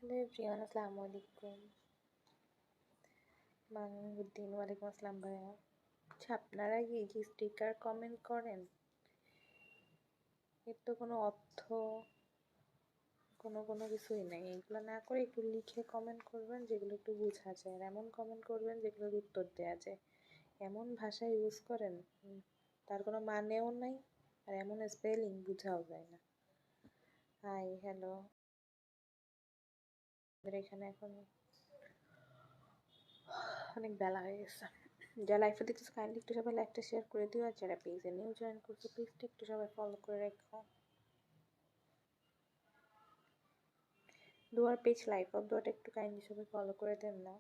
Hello everyone, अस्सलाम वालेकुम। মানউদ্দিন, ওয়ালাইকুম আসসালাম ভাইয়া। আচ্ছা, আপনারা কি স্টিকার কমেন্ট করেন? এর তো কোনো অর্থ কোনো কিছুই নেই। এগুলো না করে একটু লিখে কমেন্ট করবেন যেগুলো একটু বোঝা যায়, আর এমন কমেন্ট করবেন যেগুলোর উত্তর দেওয়া যায়। এমন ভাষা ইউজ করেন তার কোনো মানেও নাই, আর এমন স্পেলিং বোঝাও যায় না। Hi, hello. আমাদের এখানে এখন অনেক বেলা হয়ে গেছে। যারা লাইভে দেখতেছো কাইন্ডলি একটু সবাই লাইভটা শেয়ার করে দিও, আর যারা পেজে নিউ জয়েন করছো প্লিজ একটু সবাই ফলো করে রেখো। দুয়ার পেজ লাইভ অফ দুয়ারটা একটু কাইন্ডলি সবাই ফলো করে দেন না।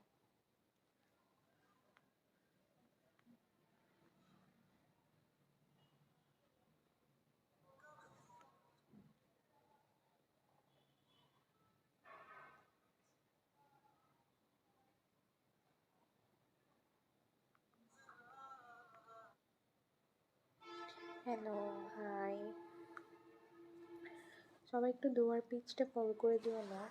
Hello, hi. সবাই একটু দুয়ার পেজটা ফলো করে দিও না।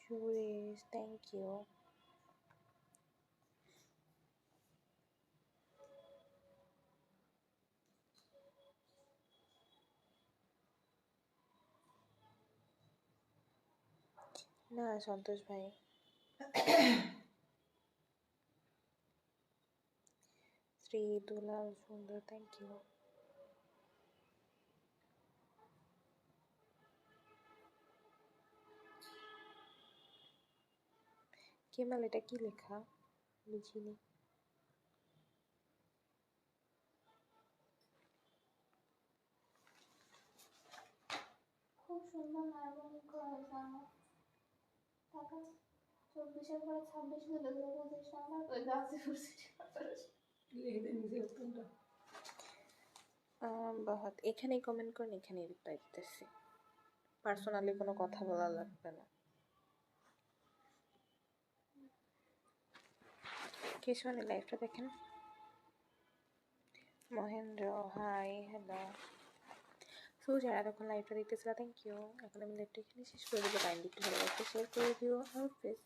Suresh, thank you. না, সন্তোষ ভাই। শ্রী দুলাল সুন্দর, থ্যাংক ইউ। কেমাল, এটা কি লেখা? বুঝিনি। খুব সুন্দর নার্বনিক করা জানো টাকা 24-এর পরে 26 হলে 25 নাম্বার ওই গাছে বহুত এখানেই কমেন্ট করেন, এখানেই রিপ্লাই দিতেছি। পার্সোনালি কোনো কথা বলা লাগবে না। কেশবানী লাইভটা দেখেন। Mahendra, high, hello. সো যারা এতক্ষণ লাইভটা দেখতেছিল থ্যাংক ইউ। এখন আমি লাইভটা এখানে শেষ করে দেবো। কাইন্ডলি একটু ভালো একটা শেয়ার করে দিও। হাফেজ।